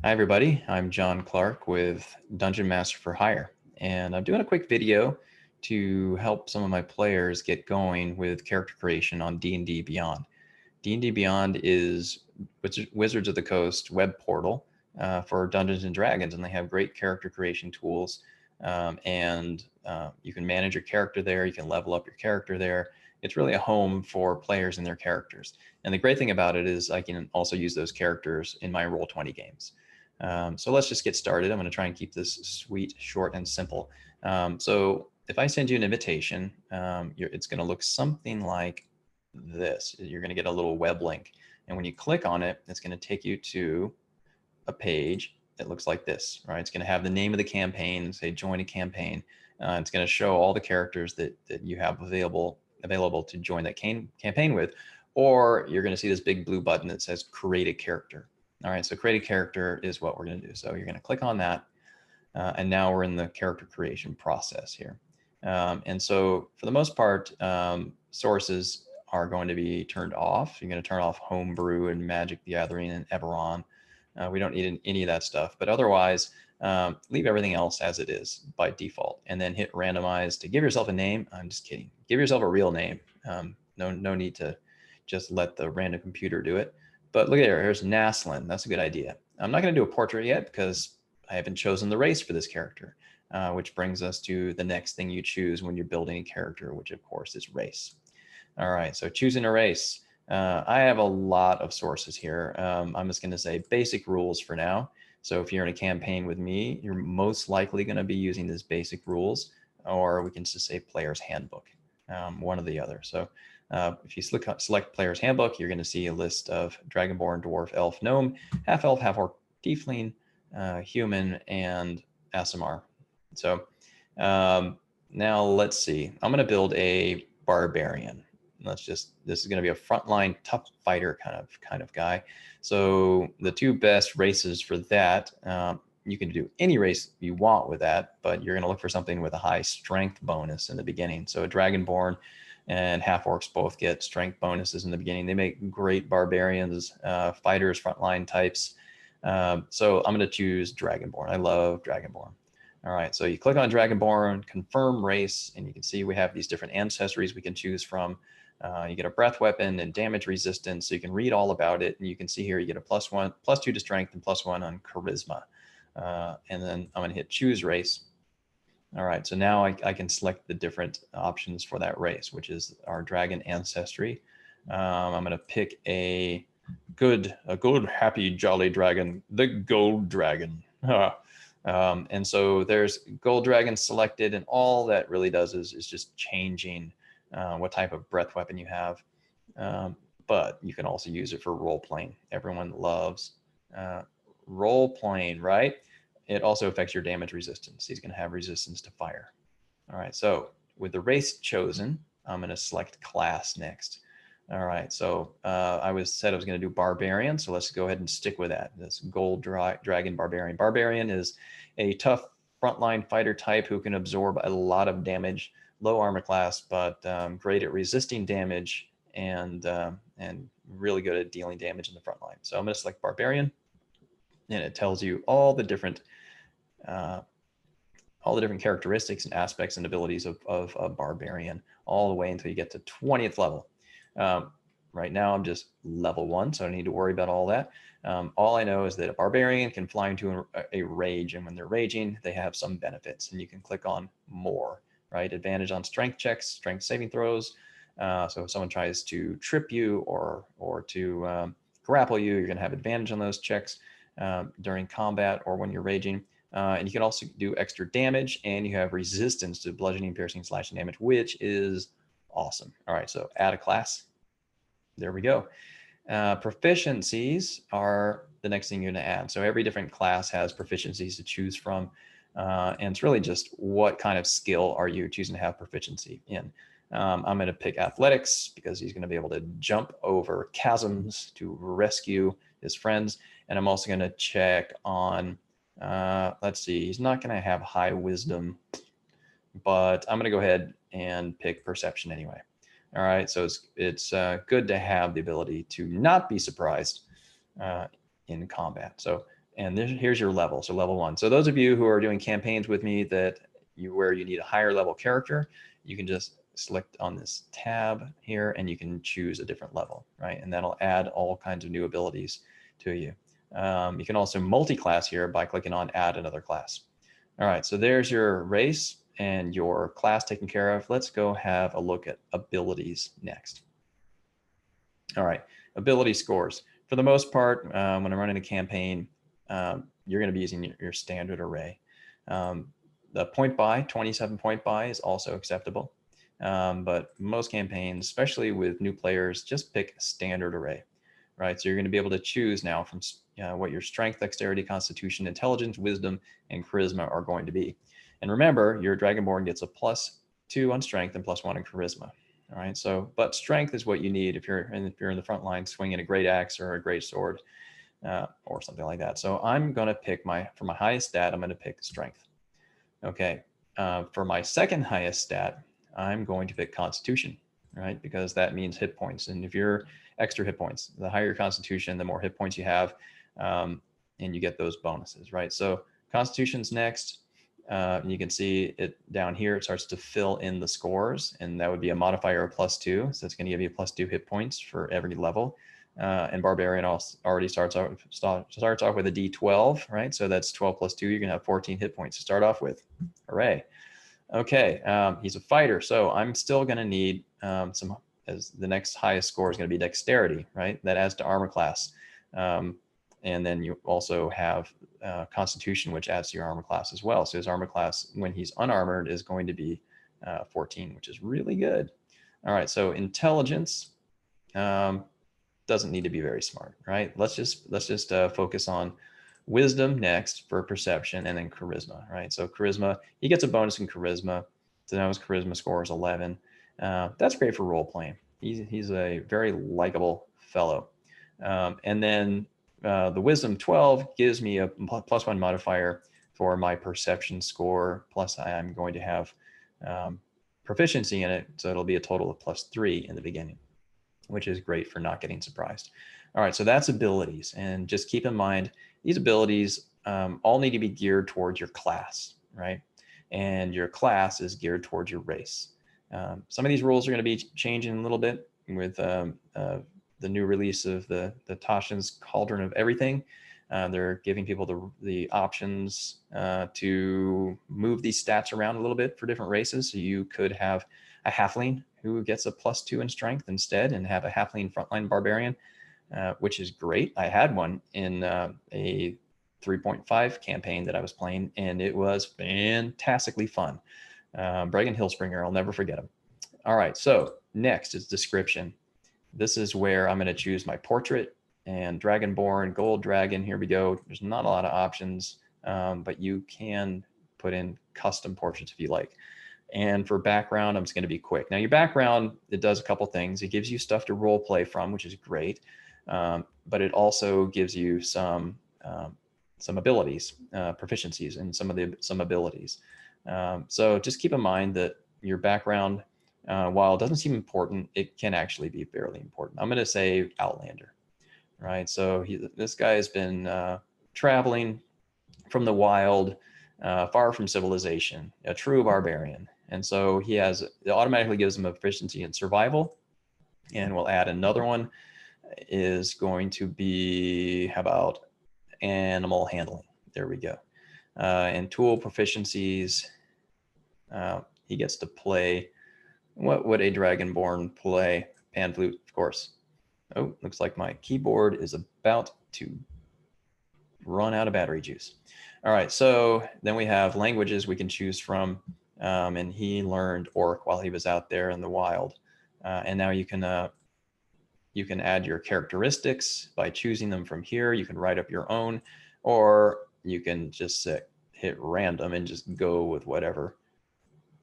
Hi everybody, I'm John Clark with Dungeon Master for Hire, and I'm doing a quick video to help some of my players get going with character creation on D&D Beyond. D&D Beyond is Wizards of the Coast web portal for Dungeons and Dragons, and they have great character creation tools. You can manage your character there. You can level up your character there. It's really a home for players and their characters. And the great thing about it is I can also use those characters in my Roll20 games. So let's just get started. I'm going to try and keep this sweet, short, and simple. So if I send you an invitation, it's going to look something like this. You're going to get a little web link. And when you click on it, it's going to take you to a page that looks like this, right? It's going to have the name of the campaign, say join a campaign. It's going to show all the characters that you have available to join that campaign with, or you're going to see this big blue button that says create a character. All right, so create a character is what we're going to do. So you're going to click on that, and now we're in the character creation process here. And so for the most part, sources are going to be turned off. You're going to turn off Homebrew and Magic the Gathering and Eberron. We don't need any of that stuff, but otherwise, leave everything else as it is by default, and then hit randomize to give yourself a name. I'm just kidding. Give yourself a real name. No need to just let the random computer do it. But look at here, here's Naslin. That's a good idea. I'm not going to do a portrait yet because I haven't chosen the race for this character, which brings us to the next thing you choose when you're building a character, which of course is race. All right, so choosing a race. I have a lot of sources here. I'm just going to say basic rules for now. So if you're in a campaign with me, you're most likely going to be using these basic rules, or we can just say player's handbook, one or the other. So if you select player's handbook, you're going to see a list of dragonborn, dwarf, elf, gnome, half-elf, half-orc, tiefling, human, and ASMR. So now let's see. I'm going to build a barbarian. This is going to be a frontline tough fighter kind of guy. So the two best races for that, you can do any race you want with that, but you're going to look for something with a high strength bonus in the beginning. So a dragonborn and half orcs both get strength bonuses in the beginning. They make great barbarians, fighters, frontline types. So I'm going to choose dragonborn. I love dragonborn. All right, so you click on dragonborn, confirm race, and you can see we have these different ancestries we can choose from. You get a breath weapon and damage resistance, so you can read all about it. And you can see here you get a +2 to strength and +1 on charisma. And then I'm going to hit choose race. All right, so now I can select the different options for that race, which is our dragon ancestry. I'm going to pick a good, happy, jolly dragon, the gold dragon. And so there's gold dragon selected, and all that really does is just changing what type of breath weapon you have. But you can also use it for role playing. Everyone loves role playing, right? It also affects your damage resistance. He's going to have resistance to fire. All right, so with the race chosen, I'm going to select class next. All right, so I said I was going to do barbarian, so let's go ahead and stick with that. This gold dragon barbarian. Barbarian is a tough frontline fighter type who can absorb a lot of damage, low armor class, but great at resisting damage and really good at dealing damage in the front line. So I'm going to select barbarian, and it tells you all the different characteristics and aspects and abilities of a barbarian, all the way until you get to 20th level. Right now I'm just level 1, so I don't need to worry about all that. All I know is that a barbarian can fly into a rage, and when they're raging, they have some benefits, and you can click on more, right? Advantage on strength checks, strength saving throws. So if someone tries to trip you or to grapple you, you're going to have advantage on those checks during combat or when you're raging. And you can also do extra damage, and you have resistance to bludgeoning, piercing, slashing damage, which is awesome. All right, so add a class. There we go. Proficiencies are the next thing you're going to add. So every different class has proficiencies to choose from. And it's really just what kind of skill are you choosing to have proficiency in. I'm going to pick athletics because he's going to be able to jump over chasms to rescue his friends. And I'm also going to check on, let's see, he's not going to have high wisdom, but I'm going to go ahead and pick perception anyway. All right, so it's good to have the ability to not be surprised in combat. So And here's your level. So level 1. So those of you who are doing campaigns with me where you need a higher level character, you can just select on this tab here and you can choose a different level, right? And that'll add all kinds of new abilities to you. You can also multi-class here by clicking on add another class. All right, so there's your race and your class taken care of. Let's go have a look at abilities next. All right, ability scores. For the most part, when I'm running a campaign, you're going to be using your standard array. The point buy, 27 point buy is also acceptable. But most campaigns, especially with new players, just pick standard array, right? So you're going to be able to choose now from what your strength, dexterity, constitution, intelligence, wisdom, and charisma are going to be. And remember, your dragonborn gets a +2 on strength and +1 on charisma. All right. So, but strength is what you need if you're in the front line swinging a great axe or a great sword or something like that. So I'm going to pick for my highest stat, I'm going to pick strength. Okay. For my second highest stat, I'm going to pick constitution, right? Because that means hit points. And if you're extra hit points, the higher your constitution, the more hit points you have, and you get those bonuses, right? So constitution's next. And you can see it down here, it starts to fill in the scores, and that would be a modifier of +2. So it's going to give you +2 hit points for every level. And barbarian already starts off with a D12, right? So that's 12 + 2. You're going to have 14 hit points to start off with. Hooray. Okay, he's a fighter, so I'm still going to need some, as the next highest score is going to be dexterity, right? That adds to armor class. And then you also have constitution, which adds to your armor class as well. So his armor class, when he's unarmored, is going to be 14, which is really good. All right, so intelligence doesn't need to be very smart, right? Let's just focus on wisdom next for perception, and then charisma, right? So charisma, he gets a bonus in charisma. So now his charisma score is 11. That's great for role playing. He's a very likable fellow. And then the wisdom 12 gives me a +1 modifier for my perception score. Plus I'm going to have proficiency in it. So it'll be a total of +3 in the beginning, which is great for not getting surprised. All right, so that's abilities. And just keep in mind, these abilities all need to be geared towards your class, right? And your class is geared towards your race. Some of these rules are going to be changing a little bit with the new release of the Tashin's Cauldron of Everything. They're giving people the options to move these stats around a little bit for different races. So you could have a halfling who gets a +2 in strength instead, and have a halfling frontline barbarian, which is great. I had one in a 3.5 campaign that I was playing, and it was fantastically fun. Bregan Hillspringer, I'll never forget him. All right, so next is description. This is where I'm going to choose my portrait and dragonborn, gold dragon. Here we go. There's not a lot of options, but you can put in custom portraits if you like. And for background, I'm just going to be quick. Now, your background, it does a couple things. It gives you stuff to role play from, which is great, but it also gives you some abilities, proficiencies, and some abilities. So just keep in mind that your background, while it doesn't seem important, it can actually be fairly important. I'm going to say Outlander, right? So this guy has been traveling from the wild, far from civilization, a true barbarian. And so it automatically gives him a proficiency in survival. And we'll add another one, is going to be, how about animal handling? There we go. And tool proficiencies, he gets to play, what would a dragonborn play? Pan flute, of course. Oh, looks like my keyboard is about to run out of battery juice. All right, so then we have languages we can choose from, and he learned Orc while he was out there in the wild. And now you can add your characteristics by choosing them from here. You can write up your own, or you can just hit random and just go with whatever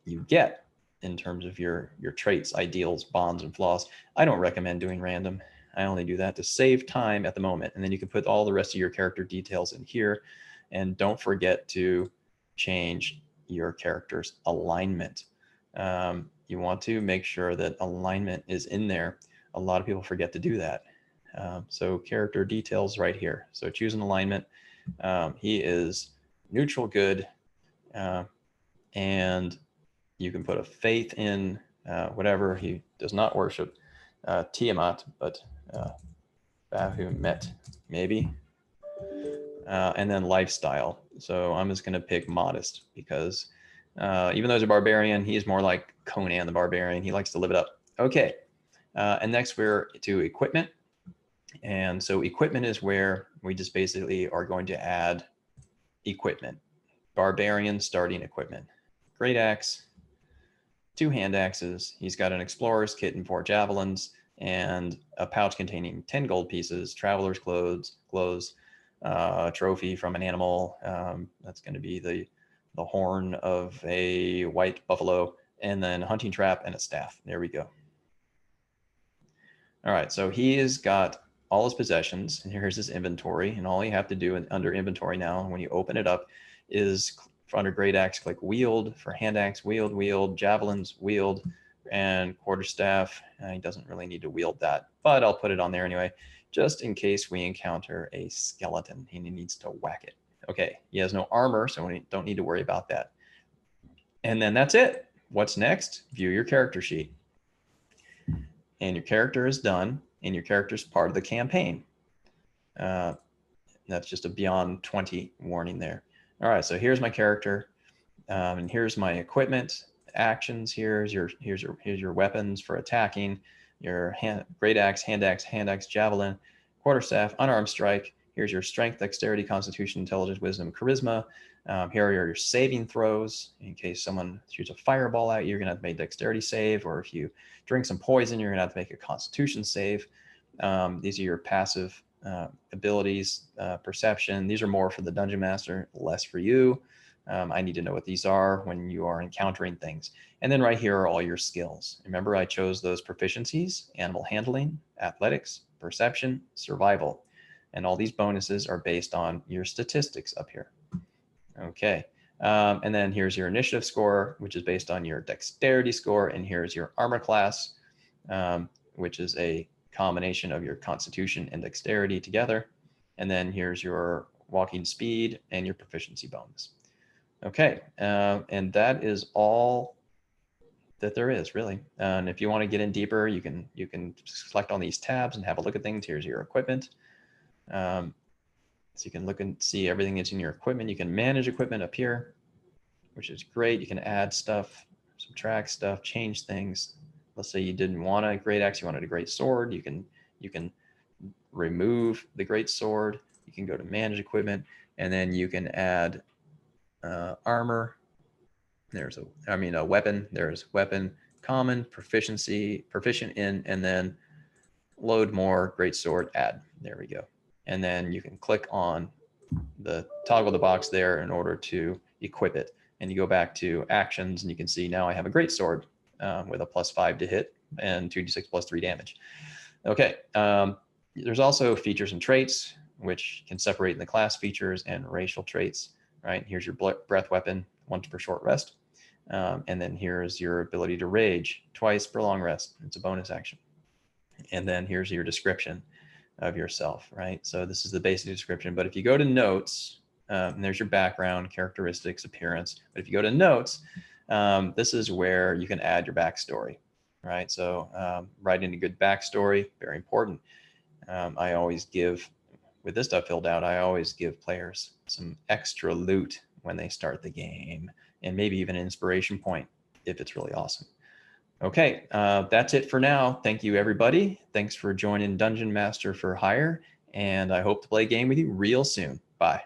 you get in terms of your traits, ideals, bonds, and flaws. I don't recommend doing random. I only do that to save time at the moment. And then you can put all the rest of your character details in here. And don't forget to change your character's alignment. You want to make sure that alignment is in there. A lot of people forget to do that. So character details right here. So choose an alignment. He is neutral good, and you can put a faith in whatever. He does not worship Tiamat, but Baphomet, maybe. And then lifestyle. So I'm just going to pick modest because even though he's a barbarian, he is more like Conan the Barbarian. He likes to live it up. Okay. And next we're to equipment. And so equipment is where we just basically are going to add equipment. Barbarian starting equipment. Great axe, 2 hand axes. He's got an explorer's kit and 4 javelins and a pouch containing 10 gold pieces, traveler's clothes, trophy from an animal. That's going to be the horn of a white buffalo, and then a hunting trap and a staff. There we go. All right, so he has got all his possessions, and here's his inventory. And all you have to do under inventory now, when you open it up, is under great axe, click wield. For hand axe, wield, javelins, wield, and quarterstaff. He doesn't really need to wield that, but I'll put it on there anyway, just in case we encounter a skeleton and he needs to whack it. Okay, he has no armor, so we don't need to worry about that. And then that's it. What's next? View your character sheet. And your character is done, and your character is part of the campaign. That's just a beyond 20 warning there. All right, so here's my character, and here's my equipment, actions. Here's your weapons for attacking. Your great axe, hand axe, javelin, quarterstaff, unarmed strike. Here's your strength, dexterity, constitution, intelligence, wisdom, charisma. Here are your saving throws. In case someone shoots a fireball at you, you're gonna have to make a dexterity save, or if you drink some poison, you're gonna have to make a constitution save. These are your passive abilities, perception. These are more for the dungeon master, less for you. I need to know what these are when you are encountering things. And then right here are all your skills. Remember, I chose those proficiencies: animal handling, athletics, perception, survival. And all these bonuses are based on your statistics up here. Okay. And then here's your initiative score, which is based on your dexterity score. And here's your armor class, which is a combination of your constitution and dexterity together. And then here's your walking speed and your proficiency bonus. Okay, and that is all that there is, really. And if you want to get in deeper, you can select on these tabs and have a look at things. Here's your equipment. So you can look and see everything that's in your equipment. You can manage equipment up here, which is great. You can add stuff, subtract stuff, change things. Let's say you didn't want a great axe, you wanted a great sword. You can remove the great sword. You can go to manage equipment, and then you can add armor. There's a weapon. There's weapon, common, proficiency, proficient in, and then load more, great sword, add. There we go. And then you can click on toggle the box there in order to equip it. And you go back to actions, and you can see now I have a great sword with a +5 to hit and 2d6 + 3 damage. Okay. There's also features and traits, which can separate in the class features and racial traits. Right, here's your breath weapon, 1 per short rest. And then here's your ability to rage, 2 per long rest. It's a bonus action. And then here's your description of yourself, right? So this is the basic description. But if you go to notes, and there's your background, characteristics, appearance. But if you go to notes, this is where you can add your backstory, right? So writing a good backstory, very important. I always give, with this stuff filled out, I always give players some extra loot when they start the game, and maybe even an inspiration point if it's really awesome. Okay, that's it for now. Thank you, everybody. Thanks for joining Dungeon Master for Hire, and I hope to play a game with you real soon. Bye.